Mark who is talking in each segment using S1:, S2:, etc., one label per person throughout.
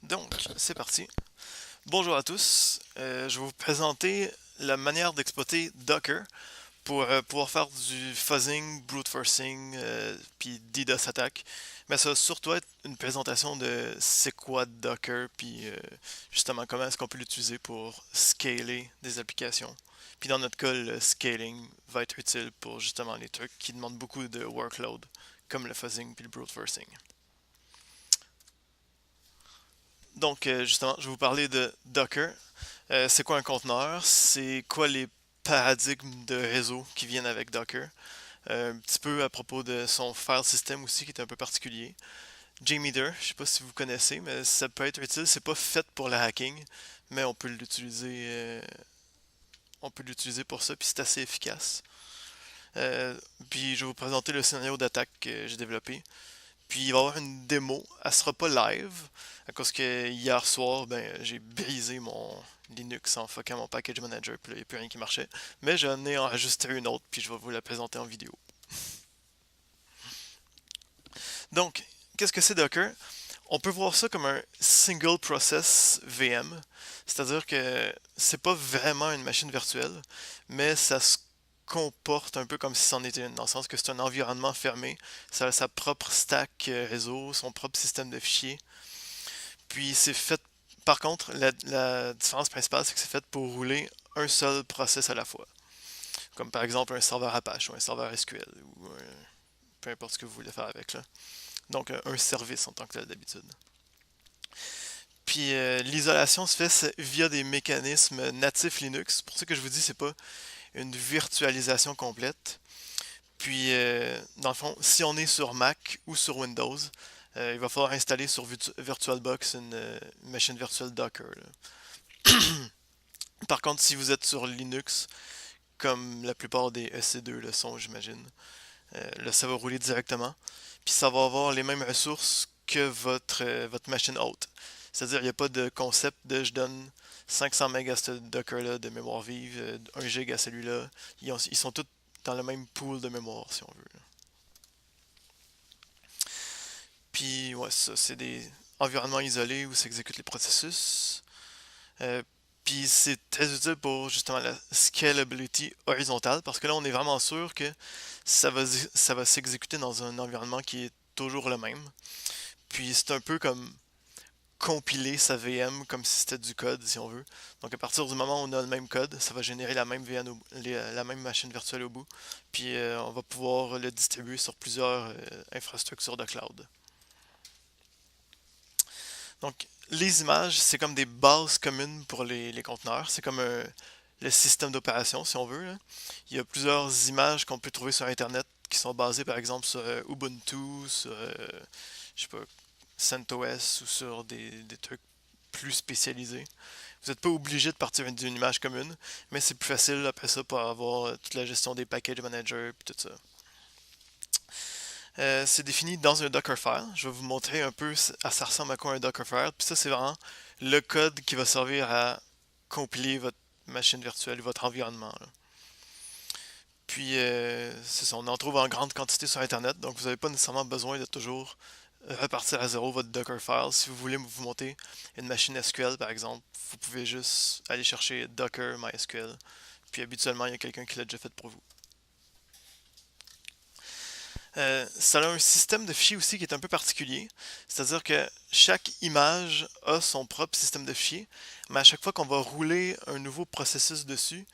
S1: Donc, c'est parti. Bonjour à tous. Je vais vous présenter la manière d'exploiter Docker pour pouvoir faire du fuzzing, brute forcing, puis DDoS attack. Mais ça va surtout être une présentation de c'est quoi Docker, puis justement comment est-ce qu'on peut l'utiliser pour scaler des applications. Puis dans notre cas, le scaling va être utile pour justement les trucs qui demandent beaucoup de workload, comme le fuzzing puis le brute forcing. Donc, justement, je vais vous parler de Docker. C'est quoi un conteneur? C'est quoi les paradigmes de réseau qui viennent avec Docker? Un petit peu à propos de son file system aussi, qui est un peu particulier. JMeter, je sais pas si vous connaissez, mais ça peut être utile. C'est pas fait pour le hacking, mais on peut l'utiliser pour ça, puis c'est assez efficace. Puis je vais vous présenter le scénario d'attaque que j'ai développé. Puis il va y avoir une démo. Elle sera pas live. À cause que hier soir, ben, j'ai brisé mon Linux en fuckant mon package manager. Puis là, il n'y a plus rien qui marchait. Mais j'en ai enregistré une autre. Puis je vais vous la présenter en vidéo. Donc, qu'est-ce que c'est Docker? On peut voir ça comme un single process VM. C'est-à-dire que c'est pas vraiment une machine virtuelle, mais ça se comporte un peu comme si c'en était une, dans le sens que c'est un environnement fermé, ça a sa propre stack réseau, son propre système de fichiers. Puis c'est fait, par contre, la différence principale, c'est que c'est fait pour rouler un seul process à la fois. Comme par exemple un serveur Apache ou un serveur SQL, ou peu importe ce que vous voulez faire avec là. Donc un service en tant que tel d'habitude. Puis l'isolation se fait via des mécanismes natifs Linux. C'est pour ça que je vous dis c'est pas une virtualisation complète. Puis dans le fond, si on est sur Mac ou sur Windows, il va falloir installer sur VirtualBox une machine virtuelle Docker. Par contre, si vous êtes sur Linux, comme la plupart des EC2 le sont, j'imagine, là ça va rouler directement. Puis ça va avoir les mêmes ressources que votre machine haute. C'est-à-dire, il n'y a pas de concept de je donne 500 MB à ce Docker-là de mémoire vive, 1 GB à celui-là. Ils sont tous dans le même pool de mémoire, si on veut. Puis, ouais, ça, c'est des environnements isolés où s'exécutent les processus. Euh, Puis, c'est très utile pour justement la scalability horizontale, parce que là, on est vraiment sûr que ça va s'exécuter dans un environnement qui est toujours le même. Puis, c'est un peu comme compiler sa VM comme si c'était du code, si on veut. Donc à partir du moment où on a le même code, ça va générer la même la même machine virtuelle au bout. Puis on va pouvoir le distribuer sur plusieurs infrastructures de cloud. Donc les images, c'est comme des bases communes pour les conteneurs. C'est comme le système d'opération, si on veut, là. Il y a plusieurs images qu'on peut trouver sur Internet qui sont basées par exemple sur Ubuntu, sur je sais pas, CentOS ou sur des trucs plus spécialisés. Vous n'êtes pas obligé de partir d'une image commune, mais c'est plus facile après ça pour avoir toute la gestion des package managers et tout ça. C'est défini dans un Dockerfile. Je vais vous montrer un peu à ça ressemble à quoi un Dockerfile. Puis ça, c'est vraiment le code qui va servir à compiler votre machine virtuelle, votre environnement, là. Puis, c'est ça, on en trouve en grande quantité sur Internet, donc vous n'avez pas nécessairement besoin de toujours repartir à zéro votre Dockerfile. Si vous voulez vous monter une machine SQL, par exemple, vous pouvez juste aller chercher Docker MySQL. Puis habituellement, il y a quelqu'un qui l'a déjà fait pour vous. Ça a un système de fichiers aussi qui est un peu particulier. C'est-à-dire que chaque image a son propre système de fichiers, mais à chaque fois qu'on va rouler un nouveau processus dessus,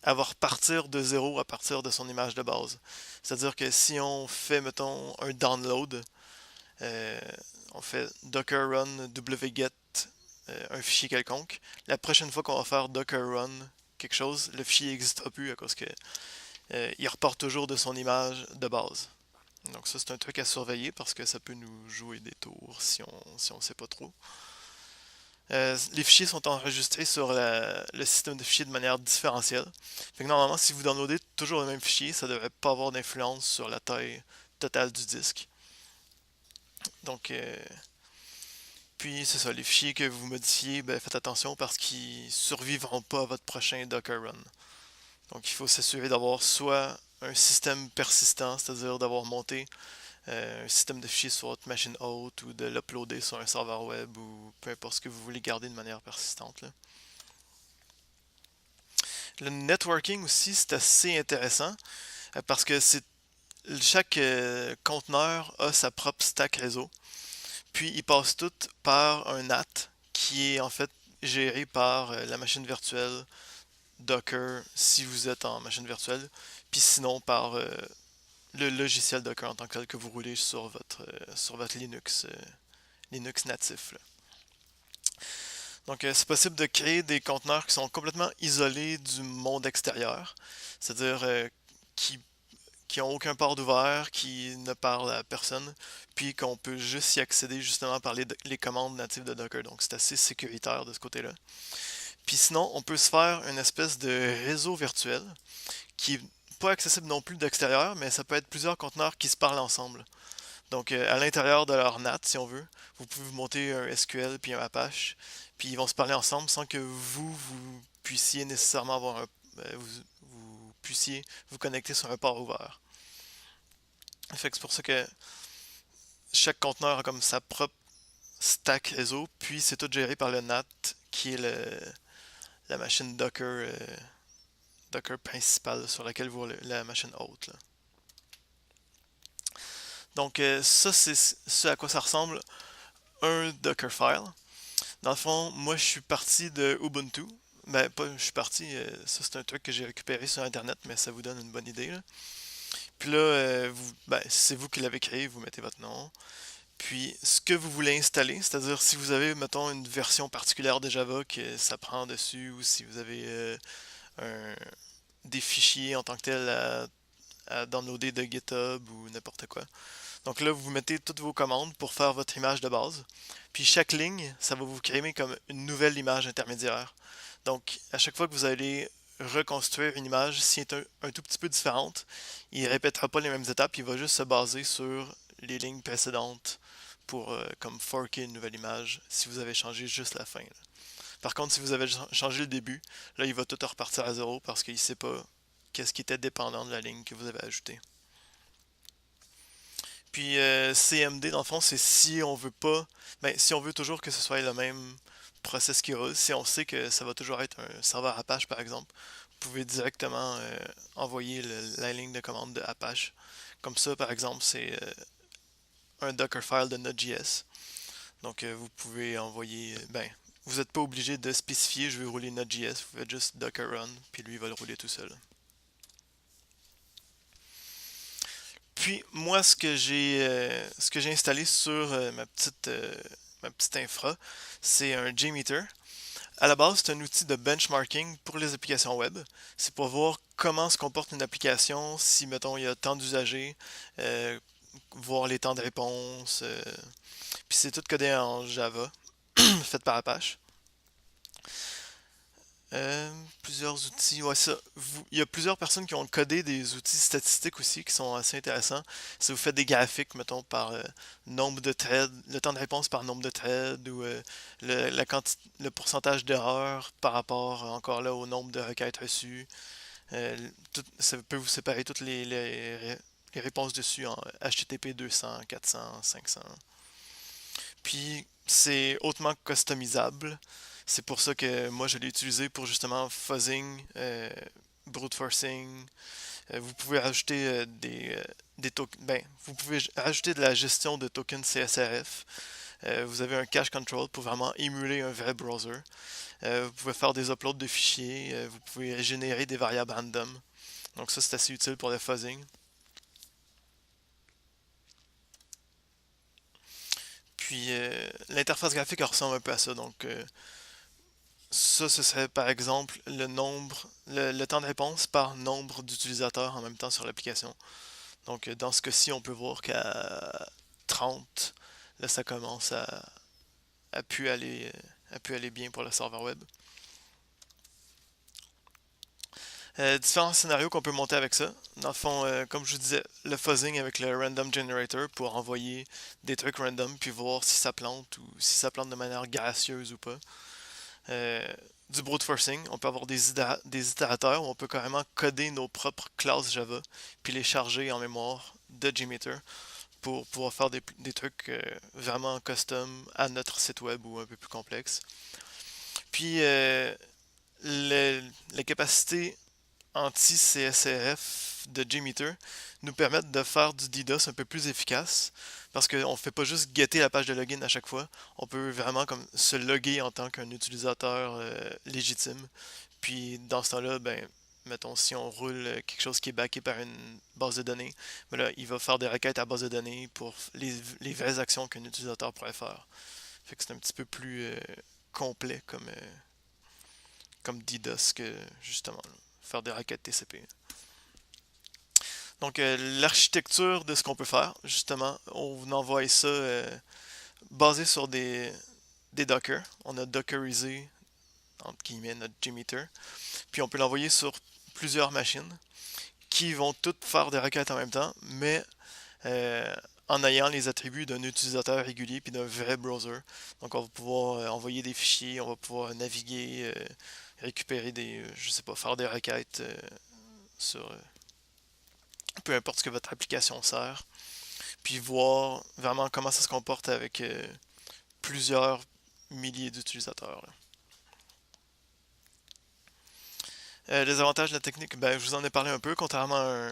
S1: elle va repartir de zéro à partir de son image de base. C'est-à-dire que si on fait, mettons, un download, euh, on fait docker run wget un fichier quelconque, la prochaine fois qu'on va faire docker run quelque chose, le fichier n'existera plus à cause que il repart toujours de son image de base. Donc ça c'est un truc à surveiller parce que ça peut nous jouer des tours si on sait pas trop. Les fichiers sont enregistrés sur le système de fichiers de manière différentielle. Fait que normalement, si vous downloadez toujours le même fichier, ça ne devrait pas avoir d'influence sur la taille totale du disque. Donc, puis c'est ça, les fichiers que vous modifiez, ben, faites attention parce qu'ils survivront pas à votre prochain Docker run. Donc il faut s'assurer d'avoir soit un système persistant, c'est-à-dire d'avoir monté un système de fichiers sur votre machine haute ou de l'uploader sur un serveur web ou peu importe ce que vous voulez garder de manière persistante, là. Le networking aussi, c'est assez intéressant parce que chaque conteneur a sa propre stack réseau. Puis ils passent toutes par un NAT qui est en fait géré par la machine virtuelle Docker si vous êtes en machine virtuelle, puis sinon par le logiciel Docker en tant que tel que vous roulez sur votre Linux natif, là. Donc c'est possible de créer des conteneurs qui sont complètement isolés du monde extérieur, c'est-à-dire qui qui ont aucun port d'ouvert, qui ne parlent à personne, puis qu'on peut juste y accéder justement par les commandes natives de Docker. Donc c'est assez sécuritaire de ce côté-là. Puis sinon, on peut se faire une espèce de réseau virtuel qui est pas accessible non plus d'extérieur, mais ça peut être plusieurs conteneurs qui se parlent ensemble. Donc à l'intérieur de leur NAT, si on veut, vous pouvez vous monter un SQL puis un Apache, puis ils vont se parler ensemble sans que vous puissiez nécessairement avoir vous puissiez vous connecter sur un port ouvert. Fait que c'est pour ça que chaque conteneur a comme sa propre stack réseau, puis c'est tout géré par le NAT, qui est la machine Docker principale sur laquelle vous la machine haute, là. Donc ça, c'est ce à quoi ça ressemble un Dockerfile. Dans le fond, moi, je suis parti de Ubuntu. Ben, pas, je suis parti, ça c'est un truc que j'ai récupéré sur Internet, mais ça vous donne une bonne idée, là. Puis là, ben, c'est vous qui l'avez créé, vous mettez votre nom. Puis, ce que vous voulez installer, c'est-à-dire si vous avez, mettons, une version particulière de Java que ça prend dessus, ou si vous avez un- des fichiers en tant que tel à downloader de GitHub ou n'importe quoi. Donc là, vous mettez toutes vos commandes pour faire votre image de base. Puis chaque ligne, ça va vous créer comme une nouvelle image intermédiaire. Donc, à chaque fois que vous allez reconstruire une image, si elle est un tout petit peu différente, il ne répétera pas les mêmes étapes, il va juste se baser sur les lignes précédentes pour comme forker une nouvelle image si vous avez changé juste la fin, là. Par contre, si vous avez changé le début, là, il va tout repartir à zéro parce qu'il ne sait pas qu'est-ce qui était dépendant de la ligne que vous avez ajoutée. Puis CMD, dans le fond, c'est si on veut pas, ben, si on veut toujours que ce soit le même process qui roule, si on sait que ça va toujours être un serveur Apache, par exemple, vous pouvez directement envoyer la ligne de commande de Apache. Comme ça, par exemple, c'est un Dockerfile de Node.js. Donc, vous pouvez envoyer, ben, vous n'êtes pas obligé de spécifier je veux rouler Node.js, vous faites juste Docker run, puis lui il va le rouler tout seul. Puis moi, ce que j'ai installé sur ma petite infra, c'est un JMeter. À la base, c'est un outil de benchmarking pour les applications web. C'est pour voir comment se comporte une application, si mettons il y a tant d'usagers, euh, voir les temps de réponse. Puis c'est tout codé en Java, fait par Apache. Plusieurs outils, ouais, ça. Il y a plusieurs personnes qui ont codé des outils statistiques aussi qui sont assez intéressants. Si vous faites des graphiques, mettons, par nombre de threads, le temps de réponse par nombre de threads, ou le pourcentage d'erreurs par rapport, encore là, au nombre de requêtes reçues. Ça peut vous séparer toutes les réponses dessus en HTTP 200, 400, 500. Puis c'est hautement customisable. C'est pour ça que moi je l'ai utilisé pour justement fuzzing, brute forcing. Vous pouvez rajouter des tokens. Ben, vous pouvez rajouter de la gestion de tokens CSRF. Vous avez un cache control pour vraiment émuler un vrai browser. Vous pouvez faire des uploads de fichiers. Vous pouvez générer des variables random. Donc ça c'est assez utile pour le fuzzing. Puis l'interface graphique elle ressemble un peu à ça. Donc ça, ce serait par exemple le temps de réponse par nombre d'utilisateurs en même temps sur l'application. Donc dans ce cas-ci, on peut voir qu'à 30, là ça commence à pu aller, à pu aller bien pour le serveur web. Différents scénarios qu'on peut monter avec ça. Dans le fond, comme je vous disais, le fuzzing avec le random generator pour envoyer des trucs random puis voir si ça plante ou si ça plante de manière gracieuse ou pas. Euh, du brute forcing, on peut avoir des itérateurs où on peut carrément coder nos propres classes Java puis les charger en mémoire de JMeter pour pouvoir faire des trucs vraiment custom à notre site web ou un peu plus complexes. Puis les capacités anti-CSRF de JMeter nous permettent de faire du DDoS un peu plus efficace parce qu'on ne fait pas juste guetter la page de login à chaque fois. On peut vraiment comme se loguer en tant qu'un utilisateur légitime. Puis dans ce temps-là, ben, mettons, si on roule quelque chose qui est backé par une base de données, ben là, il va faire des requêtes à base de données pour les vraies actions qu'un utilisateur pourrait faire. Fait que c'est un petit peu plus complet comme DDoS que justement faire des requêtes TCP. Donc l'architecture de ce qu'on peut faire, justement, on vous envoie ça basé sur des Docker. On a dockerisé entre guillemets notre JMeter. Puis on peut l'envoyer sur plusieurs machines qui vont toutes faire des requêtes en même temps, mais euh, en ayant les attributs d'un utilisateur régulier puis d'un vrai browser. Donc on va pouvoir envoyer des fichiers, on va pouvoir naviguer, récupérer je sais pas, faire des requêtes sur peu importe ce que votre application sert, puis voir vraiment comment ça se comporte avec plusieurs milliers d'utilisateurs. Les avantages de la technique, ben, je vous en ai parlé un peu, contrairement à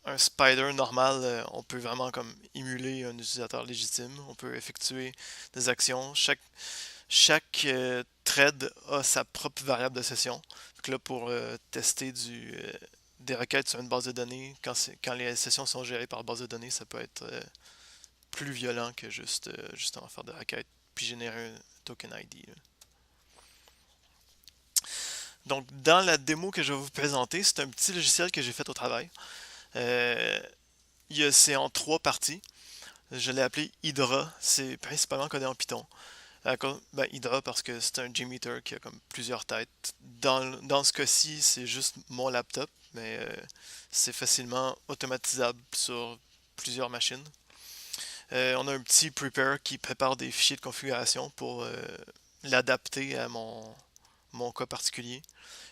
S1: un Spider normal, on peut vraiment comme émuler un utilisateur légitime, on peut effectuer des actions. Chaque thread a sa propre variable de session. Donc là, pour tester des requêtes sur une base de données, quand les sessions sont gérées par base de données, ça peut être plus violent que juste justement faire des requêtes puis générer un token ID. Là. Donc, dans la démo que je vais vous présenter, c'est un petit logiciel que j'ai fait au travail. Euh, c'est en trois parties. Je l'ai appelé Hydra. C'est principalement codé en Python. Hydra parce que c'est un JMeter qui a comme plusieurs têtes. Dans ce cas-ci, c'est juste mon laptop, mais c'est facilement automatisable sur plusieurs machines. On a un petit prepare qui prépare des fichiers de configuration pour l'adapter à mon cas particulier.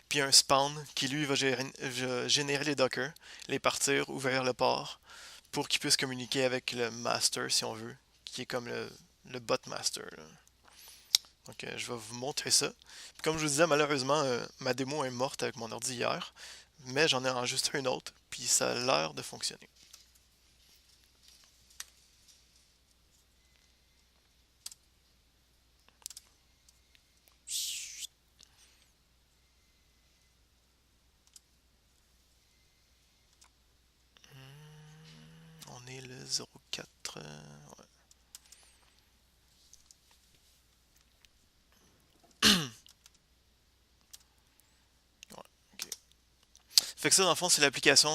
S1: Puis un spawn qui lui va générer les dockers, les partir, ouvrir le port pour qu'il puisse communiquer avec le master si on veut, qui est comme le bot master. Là. Donc je vais vous montrer ça. Puis, comme je vous disais, malheureusement, ma démo est morte avec mon ordi hier, mais j'en ai enregistré une autre, puis ça a l'air de fonctionner. On est le 04. Ouais. Ouais, ok. Fait que ça, dans le fond, c'est l'application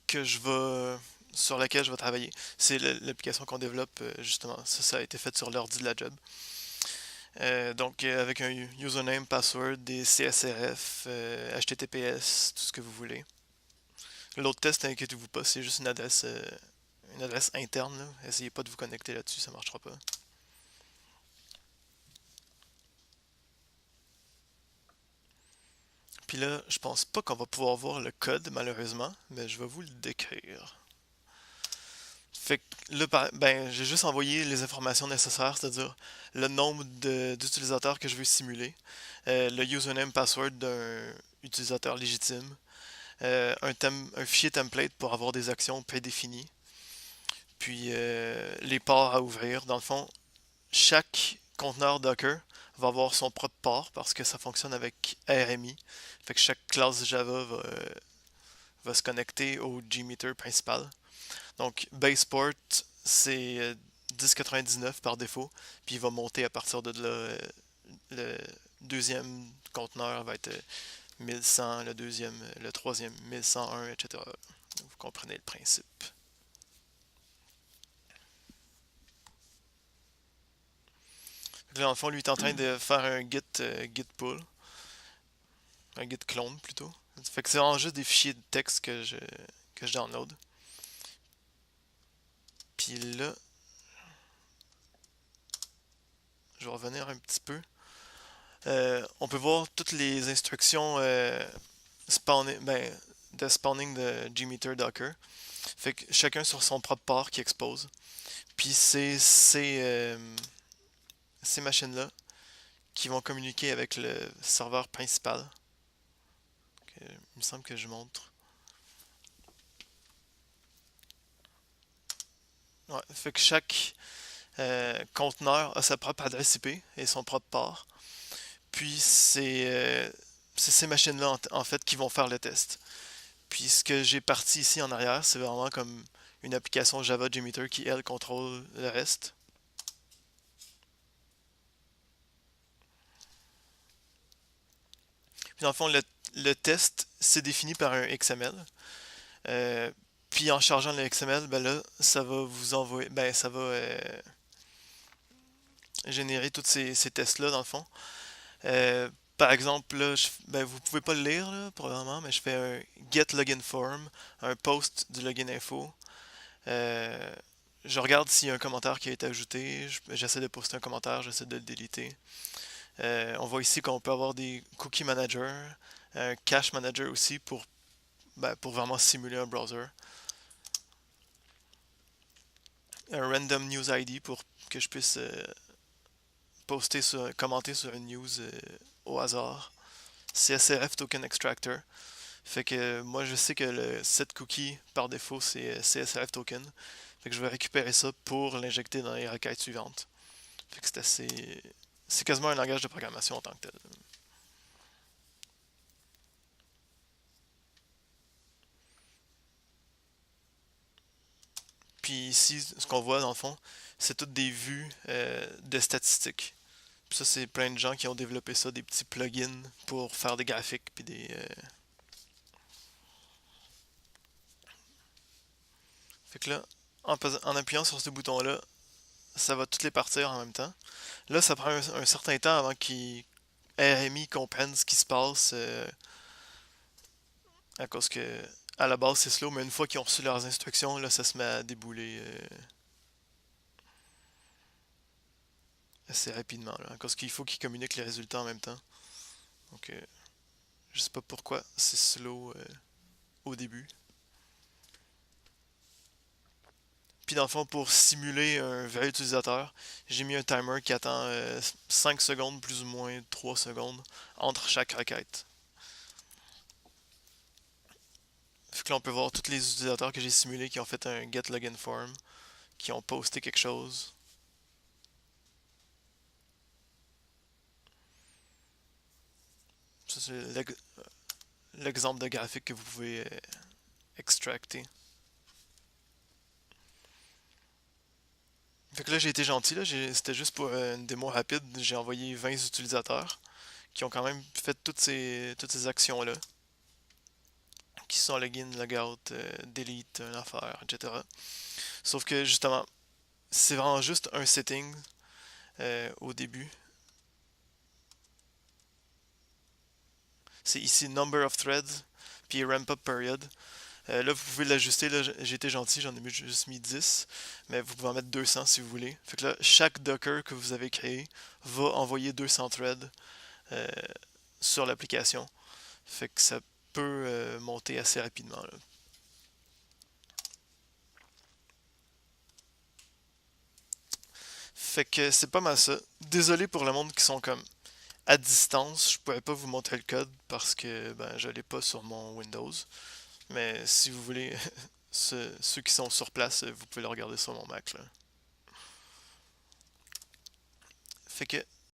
S1: que je vais sur laquelle je vais travailler. C'est l'application qu'on développe, justement. Ça a été fait sur l'ordi de la job. Donc, avec un username, password, des CSRF, HTTPS, tout ce que vous voulez. L'autre test, inquiétez-vous pas, c'est juste une adresse interne. Là. Essayez pas de vous connecter là-dessus, ça marchera pas. Puis là, je pense pas qu'on va pouvoir voir le code, malheureusement, mais je vais vous le décrire. Fait que là, ben, j'ai juste envoyé les informations nécessaires, c'est-à-dire le nombre d'utilisateurs que je veux simuler, le username password d'un utilisateur légitime, un fichier template pour avoir des actions prédéfinies, puis les ports à ouvrir. Dans le fond, chaque conteneur Docker va avoir son propre port parce que ça fonctionne avec RMI. Fait que chaque classe Java va se connecter au JMeter principal. Donc, Baseport, c'est 1099 par défaut, puis il va monter à partir de là. Le deuxième conteneur va être 1100, le deuxième, le troisième 1101, etc. Donc, vous comprenez le principe. Là, en fond, lui est en train de faire un git pull, un git clone plutôt. Fait que c'est vraiment juste des fichiers de texte que je download. Puis là, je vais revenir un petit peu. On peut voir toutes les instructions spawner, ben, de spawning de JMeter Docker. Fait que chacun sur son propre port qui expose. Puis c'est ces machines-là qui vont communiquer avec le serveur principal. Il me semble que je montre. Ouais, fait que chaque conteneur a sa propre adresse IP et son propre port. Puis c'est ces machines-là en fait qui vont faire le test. Puis ce que j'ai parti ici en arrière, c'est vraiment comme une application Java JMeter qui, elle, contrôle le reste. Puis dans le fond, le test, c'est défini par un XML. Euh, Puis en chargeant le XML, ben là, ça va vous envoyer, ben ça va générer tous ces tests-là dans le fond. Euh, Par exemple, là, ben, vous pouvez pas le lire là, pour le moment, mais je fais un get login form, un post du login info. Euh, je regarde s'il y a un commentaire qui a été ajouté. J'essaie de poster un commentaire, j'essaie de le déliter. On voit ici qu'on peut avoir des cookie managers, un cache manager aussi pour vraiment simuler un browser. Un random news ID pour que je puisse commenter sur une news au hasard. CSRF token extractor. Fait que moi je sais que le set cookie par défaut c'est CSRF token. Fait que je vais récupérer ça pour l'injecter dans les requêtes suivantes. Fait que c'est assez. C'est quasiment un langage de programmation en tant que tel. Puis ici, ce qu'on voit dans le fond, c'est toutes des vues de statistiques. Puis ça, c'est plein de gens qui ont développé ça, des petits plugins pour faire des graphiques puis des. Fait que là, en appuyant sur ce bouton-là, ça va toutes les partir en même temps. Là, ça prend un certain temps avant qu'ils RMI comprennent ce qui se passe à cause que à la base c'est slow, mais une fois qu'ils ont reçu leurs instructions, là ça se met à débouler assez rapidement là, à cause qu'il faut qu'ils communiquent les résultats en même temps. Donc je sais pas pourquoi c'est slow au début. Puis dans le fond, pour simuler un vrai utilisateur, j'ai mis un timer qui attend 5 secondes plus ou moins 3 secondes entre chaque requête. Fait que là on peut voir tous les utilisateurs que j'ai simulés qui ont fait un get login form, qui ont posté quelque chose. Ça, c'est l'exemple de graphique que vous pouvez extracter. Fait que là, j'ai été gentil, là, c'était juste pour une démo rapide. J'ai envoyé 20 utilisateurs qui ont quand même fait toutes ces actions-là, qui sont login, logout, delete, une affaire, etc. Sauf que justement, c'est vraiment juste un setting au début. C'est ici number of threads, puis ramp up period. Là, vous pouvez l'ajuster. Là, j'ai été gentil, j'en ai juste mis 10. Mais vous pouvez en mettre 200 si vous voulez. Fait que là, chaque Docker que vous avez créé va envoyer 200 threads euh, sur l'application. Fait que ça peut monter assez rapidement. Là. Fait que c'est pas mal ça. Désolé pour le monde qui sont comme à distance. Je pourrais pas vous montrer le code parce que ben, je l'ai pas sur mon Windows. Mais si vous voulez, ceux qui sont sur place, vous pouvez le regarder sur mon Mac. Là. Fait que